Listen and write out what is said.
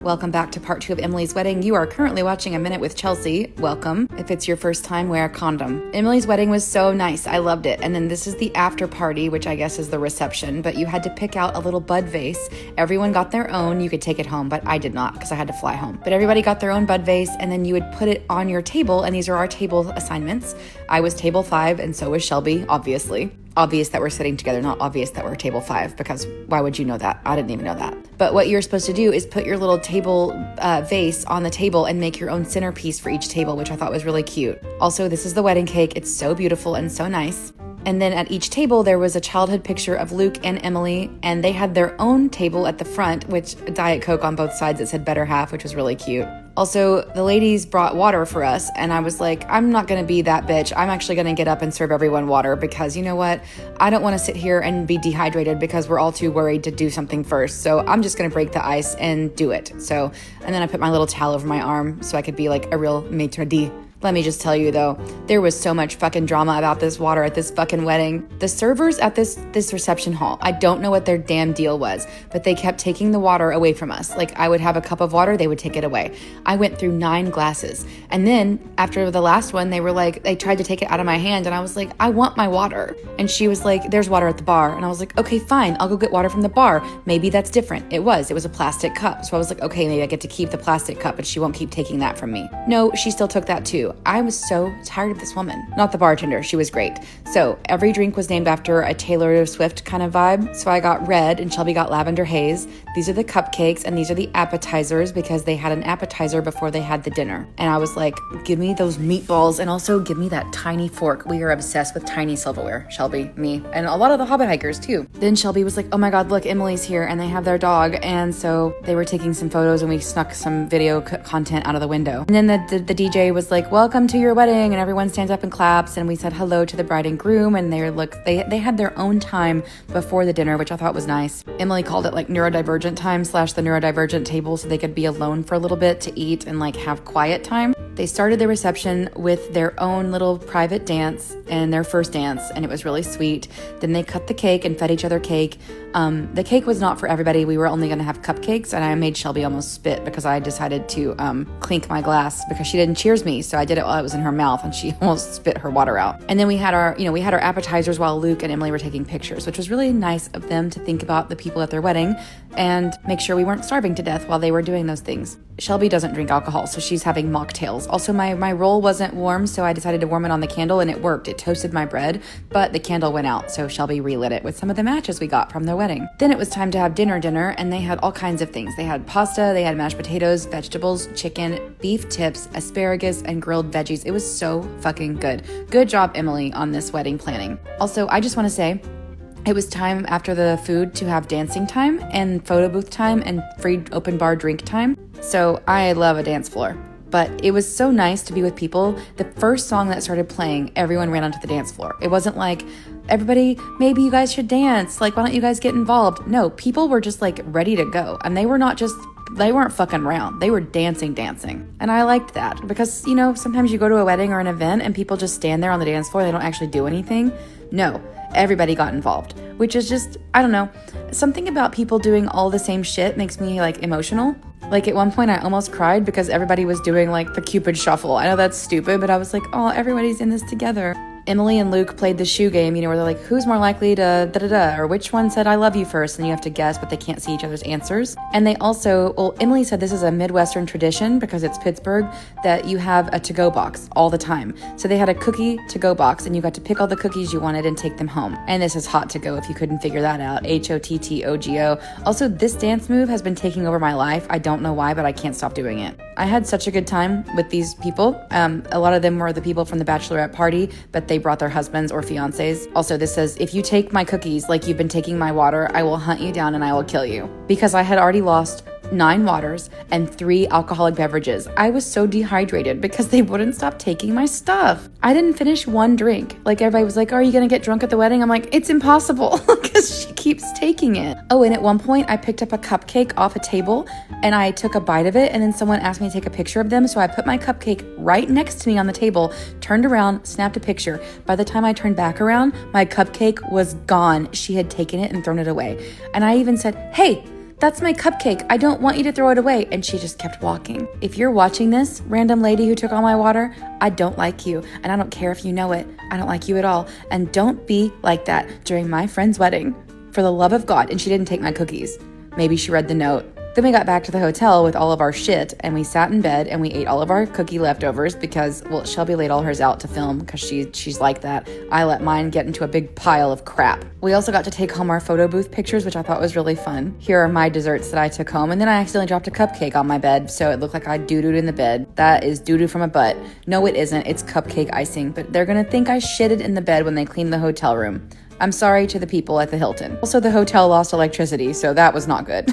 Welcome back to part 2 of Emily's wedding. You are currently watching A Minute with Chelsea. Welcome. If it's your first time, wear a condom. Emily's wedding was so nice. I loved it. And then this is the after party, which I guess is the reception, but you had to pick out a little bud vase. Everyone got their own. You could take it home, but I did not because I had to fly home. But everybody got their own bud vase, and then you would put it on your table, and these are our table assignments. I was table 5, and so was Shelby, obviously. Obvious that we're sitting together, not obvious that we're table 5, because why would you know that? I didn't even know that. But what you're supposed to do is put your little table vase on the table and make your own centerpiece for each table, which I thought was really cute. Also, this is the wedding cake. It's so beautiful and so nice. And then at each table, there was a childhood picture of Luke and Emily, and they had their own table at the front, which Diet Coke on both sides that said better half, which was really cute. Also, the ladies brought water for us, and I was like, I'm not going to be that bitch. I'm actually going to get up and serve everyone water because, you know what? I don't want to sit here and be dehydrated because we're all too worried to do something first. So I'm just going to break the ice and do it. So, and then I put my little towel over my arm so I could be like a real maitre d'. Let me just tell you though, there was so much fucking drama about this water at this fucking wedding. The servers at this reception hall, I don't know what their damn deal was, but they kept taking the water away from us. Like I would have a cup of water, they would take it away. I went through 9 glasses. And then after the last one, they tried to take it out of my hand and I was like, I want my water. And she was like, there's water at the bar. And I was like, okay, fine, I'll go get water from the bar. Maybe that's different. It was a plastic cup. So I was like, okay, maybe I get to keep the plastic cup, but she won't keep taking that from me. No, she still took that too. I was so tired of this woman. Not the bartender, she was great. So every drink was named after a Taylor Swift kind of vibe. So I got red and Shelby got lavender haze. These are the cupcakes and these are the appetizers because they had an appetizer before they had the dinner. And I was like, give me those meatballs and also give me that tiny fork. We are obsessed with tiny silverware, Shelby, me, and a lot of the Hobbit hikers too. Then Shelby was like, oh my God, look, Emily's here and they have their dog. And so they were taking some photos and we snuck some video content out of the window. And then the DJ was like, welcome to your wedding, and everyone stands up and claps, and we said hello to the bride and groom, and they had their own time before the dinner, which I thought was nice. Emily called it like neurodivergent time / the neurodivergent table, so they could be alone for a little bit to eat and like have quiet time. They started the reception with their own little private dance and their first dance, and it was really sweet. Then they cut the cake and fed each other cake. The cake was not for everybody. We were only going to have cupcakes, and I made Shelby almost spit because I decided to clink my glass because she didn't cheers me, so I did it while it was in her mouth, and she almost spit her water out. And then we had our appetizers while Luke and Emily were taking pictures, which was really nice of them to think about the people at their wedding and make sure we weren't starving to death while they were doing those things. Shelby doesn't drink alcohol, so she's having mocktails. Also, my roll wasn't warm, so I decided to warm it on the candle, and it worked. It toasted my bread, but the candle went out, so Shelby relit it with some of the matches we got from their wedding. Then it was time to have dinner, and they had all kinds of things. They had pasta, they had mashed potatoes, vegetables, chicken, beef tips, asparagus, and grilled veggies. It was so fucking good. Good job, Emily, on this wedding planning. Also, I just want to say, it was time after the food to have dancing time and photo booth time and free open bar drink time. So I love a dance floor. But it was so nice to be with people. The first song that started playing, everyone ran onto the dance floor. It wasn't like, everybody, maybe you guys should dance. Like, why don't you guys get involved? No, people were just like ready to go. And they weren't fucking around. They were dancing. And I liked that because, sometimes you go to a wedding or an event and people just stand there on the dance floor. They don't actually do anything. No, everybody got involved, which is just, I don't know. Something about people doing all the same shit makes me like emotional. Like at one point I almost cried because everybody was doing like the Cupid shuffle. I know that's stupid, but I was like, oh, everybody's in this together. Emily and Luke played the shoe game, where they're like, who's more likely to da-da-da, or which one said I love you first, and you have to guess, but they can't see each other's answers. And they also, Emily said this is a Midwestern tradition because it's Pittsburgh, that you have a to-go box all the time. So they had a cookie to-go box, and you got to pick all the cookies you wanted and take them home. And this is hot to go if you couldn't figure that out, HOTTOGO. Also, this dance move has been taking over my life. I don't know why, but I can't stop doing it. I had such a good time with these people. A lot of them were the people from the bachelorette party, but they brought their husbands or fiancés. Also, this says, if you take my cookies like you've been taking my water, I will hunt you down and I will kill you. Because I had already lost 9 waters and 3 alcoholic beverages. I was so dehydrated because they wouldn't stop taking my stuff. I didn't finish one drink. Like everybody was like, are you gonna get drunk at the wedding? I'm like, it's impossible because she keeps taking it. Oh, and at one point I picked up a cupcake off a table and I took a bite of it, and then someone asked me to take a picture of them. So I put my cupcake right next to me on the table, turned around, snapped a picture. By the time I turned back around, my cupcake was gone. She had taken it and thrown it away. And I even said, hey, that's my cupcake. I don't want you to throw it away. And she just kept walking. If you're watching this, random lady who took all my water, I don't like you. And I don't care if you know it. I don't like you at all. And don't be like that during my friend's wedding. For the love of God. And she didn't take my cookies. Maybe she read the note. Then we got back to the hotel with all of our shit, and we sat in bed and we ate all of our cookie leftovers because, well, Shelby laid all hers out to film because she's like that. I let mine get into a big pile of crap. We also got to take home our photo booth pictures, which I thought was really fun. Here are my desserts that I took home, and then I accidentally dropped a cupcake on my bed, so it looked like I doo-dooed in the bed. That is doo-doo from a butt. No, it isn't. It's cupcake icing, but they're gonna think I shitted in the bed when they clean the hotel room. I'm sorry to the people at the Hilton. Also, the hotel lost electricity, so that was not good.